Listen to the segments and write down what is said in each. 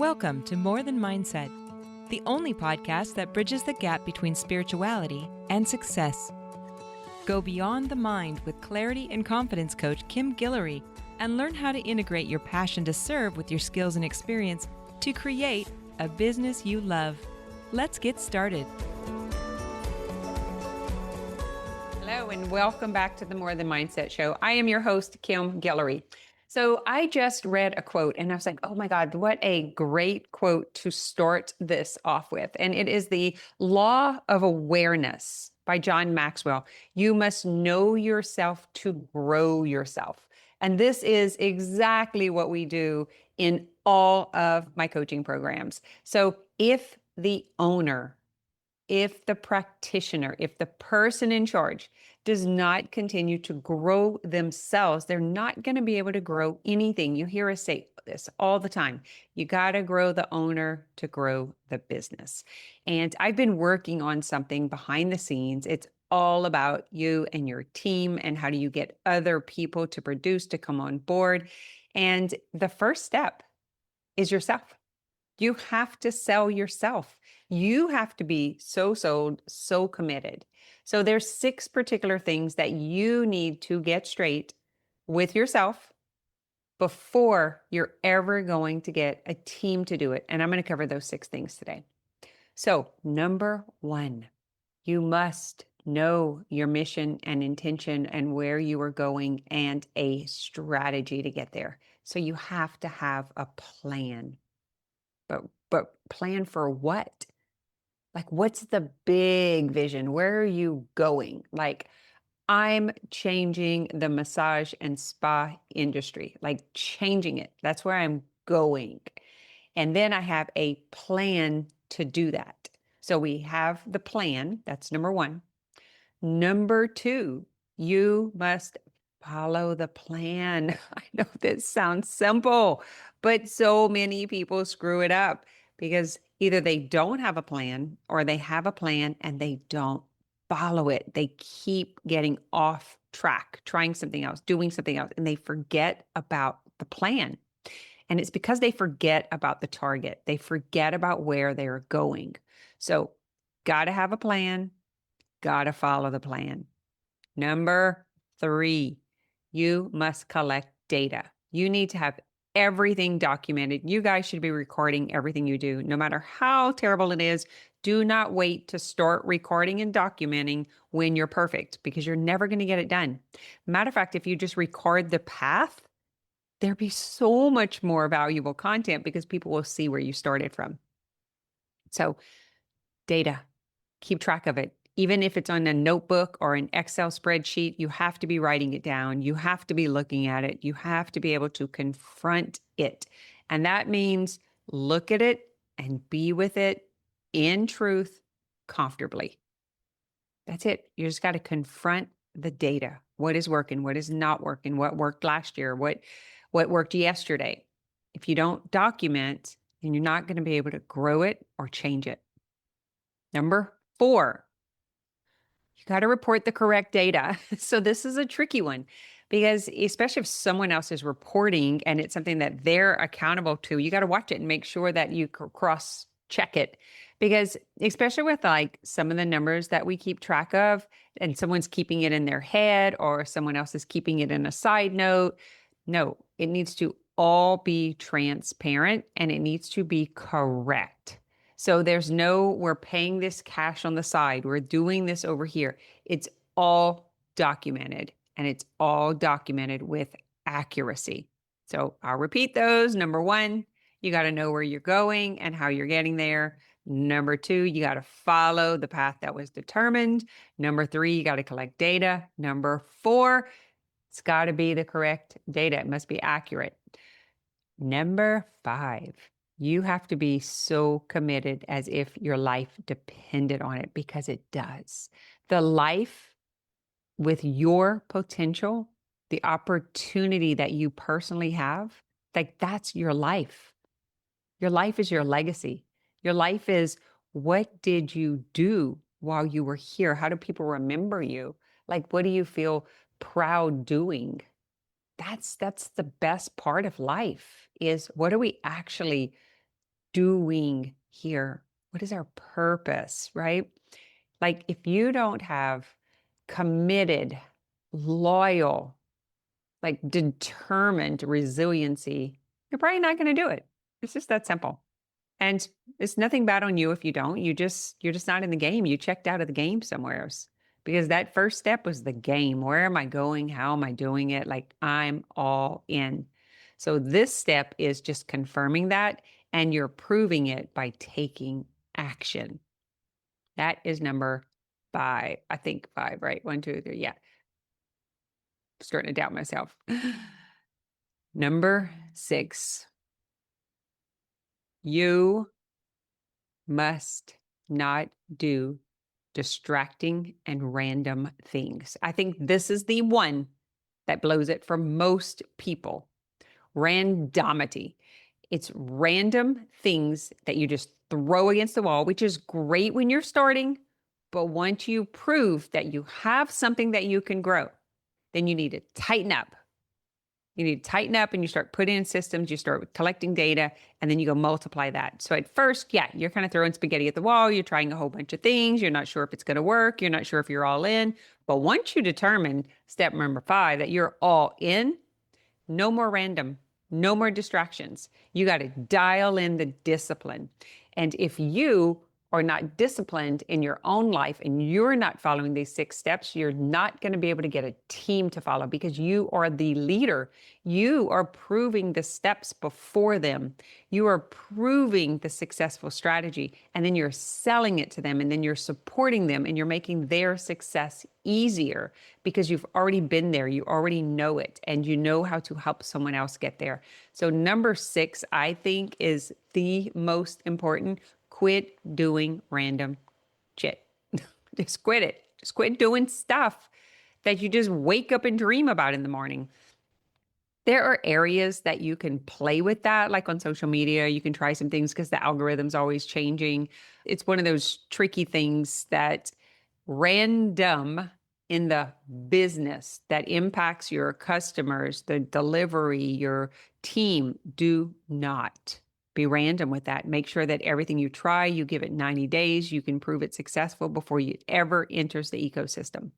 Welcome to More Than Mindset, the only podcast that bridges the gap between spirituality and success. Go beyond the mind with clarity and confidence coach Kim Guillory and learn how to integrate your passion to serve with your skills and experience to create a business you love. Let's get started. Hello, and welcome back to the More Than Mindset Show. I am your host, Kim Guillory. So I just read a quote and I was like, oh my God, what a great quote to start this off with. And it is the Law of Awareness by John Maxwell. You must know yourself to grow yourself. And this is exactly what we do in all of my coaching programs. So if the owner, if the practitioner, if the person in charge does not continue to grow themselves, they're not going to be able to grow anything. You hear us say this all the time. You got to grow the owner to grow the business. And I've been working on something behind the scenes. It's all about you and your team and how do you get other people to produce, to come on board. And the first step is yourself. You have to sell yourself. You have to be so sold, so committed. So there's 6 particular things that you need to get straight with yourself before you're ever going to get a team to do it. And I'm going to cover those 6 things today. So number 1, you must know your mission and intention and where you are going and a strategy to get there. So you have to have a plan. But plan for what? Like, what's the big vision? Where are you going? Like, I'm changing the massage and spa industry, like changing it. That's where I'm going. And then I have a plan to do that. So we have the plan. That's number 1. Number 2, you must follow the plan. I know this sounds simple, but so many people screw it up because either they don't have a plan or they have a plan and they don't follow it. They keep getting off track, trying something else, doing something else, and they forget about the plan. And it's because they forget about the target. They forget about where they're going. So, got to have a plan. Got to follow the plan. Number 3, you must collect data. You need to have everything documented. You guys should be recording everything you do, no matter how terrible it is. Do not wait to start recording and documenting when you're perfect because you're never going to get it done. Matter of fact, if you just record the path, there'd be so much more valuable content because people will see where you started from. So, data, keep track of it. Even if it's on a notebook or an Excel spreadsheet, you have to be writing it down. You have to be looking at it. You have to be able to confront it. And that means look at it and be with it in truth comfortably. That's it. You just got to confront the data. What is working? What is not working? What worked last year? What worked yesterday? If you don't document, then you're not going to be able to grow it or change it. Number 4, you got to report the correct data. So this is a tricky one because especially if someone else is reporting and it's something that they're accountable to, you got to watch it and make sure that you cross check it. Because especially with like some of the numbers that we keep track of and someone's keeping it in their head or someone else is keeping it in a side note. No, it needs to all be transparent and it needs to be correct. So there's no, we're paying this cash on the side. We're doing this over here. It's all documented and it's all documented with accuracy. So I'll repeat those. Number 1, you got to know where you're going and how you're getting there. Number 2, you got to follow the path that was determined. Number 3, you got to collect data. Number 4, it's got to be the correct data. It must be accurate. Number 5, you have to be so committed as if your life depended on it because it does. The life with your potential, the opportunity that you personally have, like that's your life. Your life is your legacy. Your life is what did you do while you were here? How do people remember you? Like, what do you feel proud doing? That's the best part of life is what are we actually doing here? What is our purpose, right? Like if you don't have committed, loyal, like determined resiliency, you're probably not going to do it. It's just that simple. And it's nothing bad on you if you don't. You're just not in the game. You checked out of the game somewhere else. Because that first step was the game. Where am I going? How am I doing it? Like I'm all in. So this step is just confirming that, and you're proving it by taking action. That is number 5. I think 5, right? 1, 2, 3. Yeah. Starting to doubt myself. Number 6, you must not do distracting and random things. I think this is the one that blows it for most people. Randomity. It's random things that you just throw against the wall, which is great when you're starting. But once you prove that you have something that you can grow, then you need to tighten up. You need to tighten up and you start putting in systems, you start collecting data, and then you go multiply that. So at first, yeah, you're kind of throwing spaghetti at the wall. You're trying a whole bunch of things. You're not sure if it's going to work. You're not sure if you're all in. But once you determine step number 5, that you're all in, no more random, no more distractions. You got to dial in the discipline. And if you are not disciplined in your own life and you're not following these 6 steps, you're not going to be able to get a team to follow because you are the leader. You are proving the steps before them. You are proving the successful strategy, and then you're selling it to them, and then you're supporting them, and you're making their success easier because you've already been there. You already know it, and you know how to help someone else get there. So number 6, I think, is the most important. Quit doing random shit. Just quit it. Just quit doing stuff that you just wake up and dream about in the morning. There are areas that you can play with that, like on social media. You can try some things because the algorithm's always changing. It's one of those tricky things that random in the business that impacts your customers, the delivery, your team. Do not be random with that. Make sure that everything you try, you give it 90 days. You can prove it successful before you ever enters the ecosystem.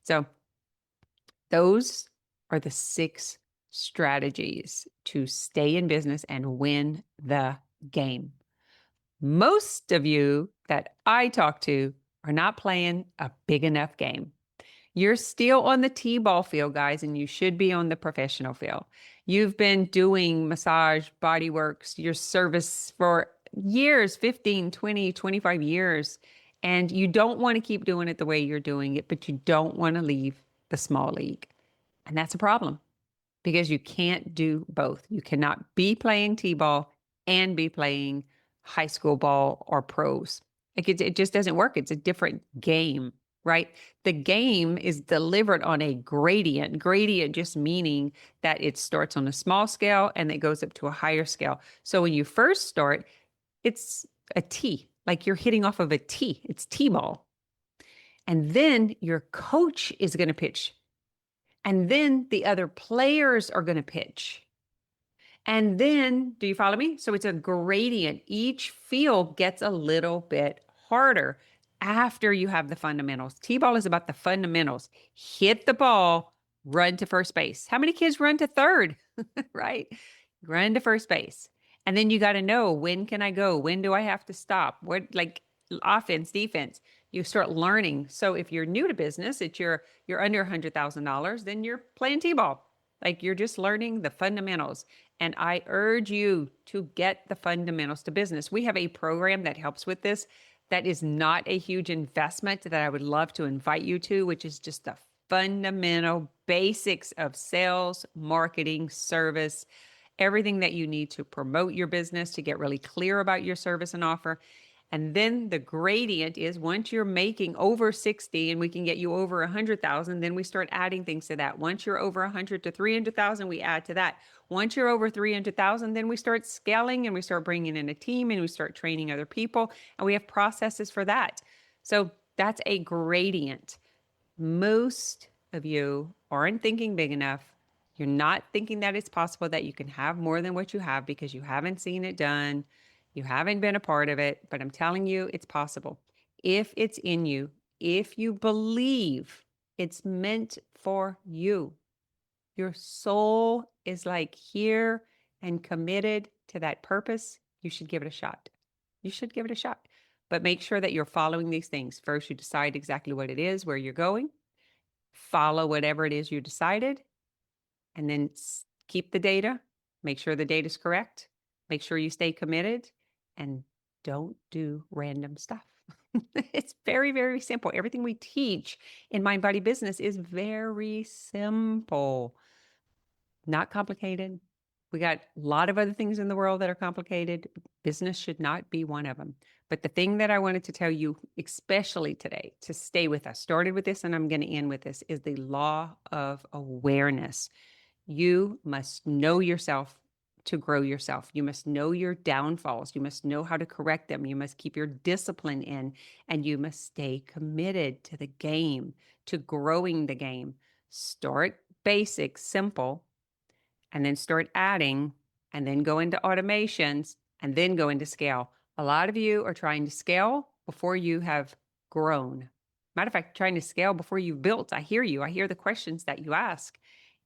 So those are the 6 strategies to stay in business and win the game. Most of you that I talk to are not playing a big enough game. You're still on the T-ball field, guys, and you should be on the professional field. You've been doing massage, body works, your service for years, 15, 20, 25 years, and you don't want to keep doing it the way you're doing it, but you don't want to leave the small league. And that's a problem because you can't do both. You cannot be playing T-ball and be playing high school ball or pros. Like it just doesn't work. It's a different game, right? The game is delivered on a gradient. Gradient just meaning that it starts on a small scale and it goes up to a higher scale. So when you first start, it's a T, like you're hitting off of a T. It's T-ball. And then your coach is going to pitch. And then the other players are going to pitch. And then, do you follow me? So it's a gradient. Each field gets a little bit harder after you have the fundamentals. T-ball is about the fundamentals. Hit the ball, run to first base. How many kids run to third? Right? Run to first base. And then you got to know, when can I go? When do I have to stop? What, like offense, defense. You start learning. So if you're new to business, you're under $100,000, then you're playing T-ball. Like you're just learning the fundamentals. And I urge you to get the fundamentals to business. We have a program that helps with this that is not a huge investment that I would love to invite you to, which is just the fundamental basics of sales, marketing, service, everything that you need to promote your business, to get really clear about your service and offer. And then the gradient is, once you're making over 60 and we can get you over 100,000, then we start adding things to that. Once you're over 100 to 300,000, we add to that. Once you're over 300,000, then we start scaling and we start bringing in a team and we start training other people, and we have processes for that. So that's a gradient. Most of you aren't thinking big enough. You're not thinking that it's possible that you can have more than what you have because you haven't seen it done. You haven't been a part of it, but I'm telling you, it's possible. If it's in you, if you believe it's meant for you, your soul is like here and committed to that purpose, you should give it a shot. You should give it a shot. But make sure that you're following these things. First, you decide exactly what it is, where you're going. Follow whatever it is you decided, and then keep the data. Make sure the data is correct. Make sure you stay committed, and don't do random stuff. It's very, very simple. Everything we teach in Mind Body Business is very simple, not complicated. We got a lot of other things in the world that are complicated. Business should not be one of them. But the thing that I wanted to tell you, especially today, to stay with us, started with this and I'm going to end with this, is the law of awareness. You must know yourself to grow yourself. You must know your downfalls. You must know how to correct them. You must keep your discipline in, and you must stay committed to the game, to growing the game. Start basic, simple, and then start adding, and then go into automations, and then go into scale. A lot of you are trying to scale before you have grown. Matter of fact, trying to scale before you've built. I hear you. I hear the questions that you ask.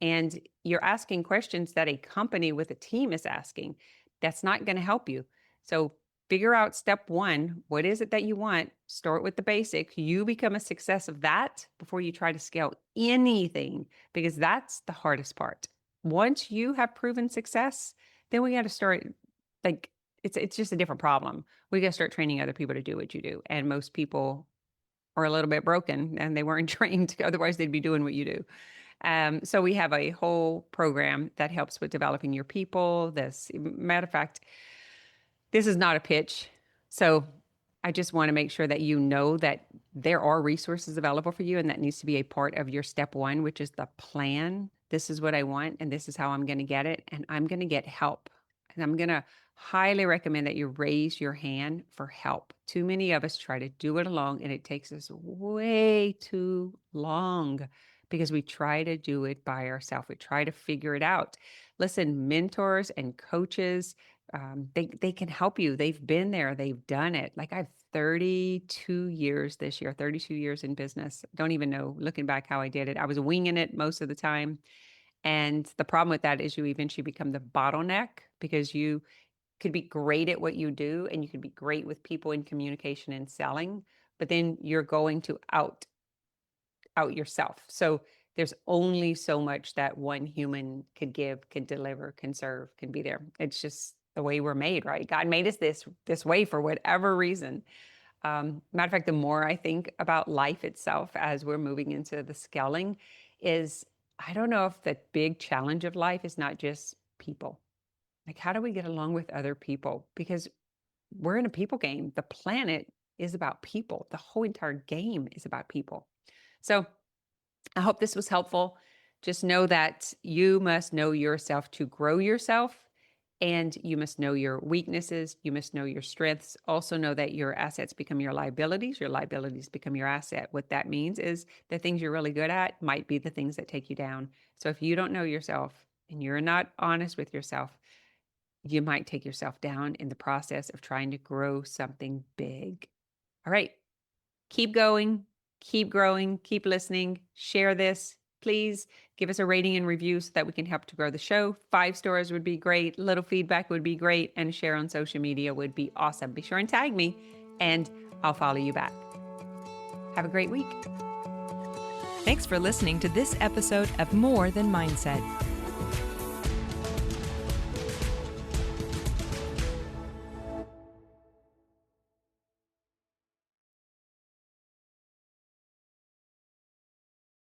And you're asking questions that a company with a team is asking. That's not going to help you. So figure out step one. What is it that you want? Start with the basics. You become a success of that before you try to scale anything, because that's the hardest part. Once you have proven success, then we got to start, like, it's just a different problem. We got to start training other people to do what you do. And most people are a little bit broken and they weren't trained. Otherwise, they'd be doing what you do. So we have a whole program that helps with developing your people. Matter of fact, this is not a pitch. So I just want to make sure that you know that there are resources available for you, and that needs to be a part of your step one, which is the plan. This is what I want, and this is how I'm going to get it, and I'm going to get help. And I'm going to highly recommend that you raise your hand for help. Too many of us try to do it alone, and it takes us way too long because we try to do it by ourselves. We try to figure it out. Listen, mentors and coaches, they can help you. They've been there. They've done it. Like, I have 32 years this year, 32 years in business. Don't even know, looking back, how I did it. I was winging it most of the time. And the problem with that is you eventually become the bottleneck, because you could be great at what you do and you could be great with people in communication and selling, but then you're going to out yourself. So there's only so much that one human could give, can deliver, can serve, can be there. It's just the way we're made, right? God made us this way for whatever reason. Matter of fact, the more I think about life itself as we're moving into the scaling, is I don't know if the big challenge of life is not just people. Like, how do we get along with other people? Because we're in a people game. The planet is about people. The whole entire game is about people. So I hope this was helpful. Just know that you must know yourself to grow yourself, and you must know your weaknesses. You must know your strengths. Also know that your assets become your liabilities become your asset. What that means is the things you're really good at might be the things that take you down. So if you don't know yourself and you're not honest with yourself, you might take yourself down in the process of trying to grow something big. All right. Keep going, keep growing, keep listening, share this. Please give us a rating and review so that we can help to grow the show. 5 stars would be great. Little feedback would be great. And share on social media would be awesome. Be sure and tag me and I'll follow you back. Have a great week. Thanks for listening to this episode of More Than Mindset.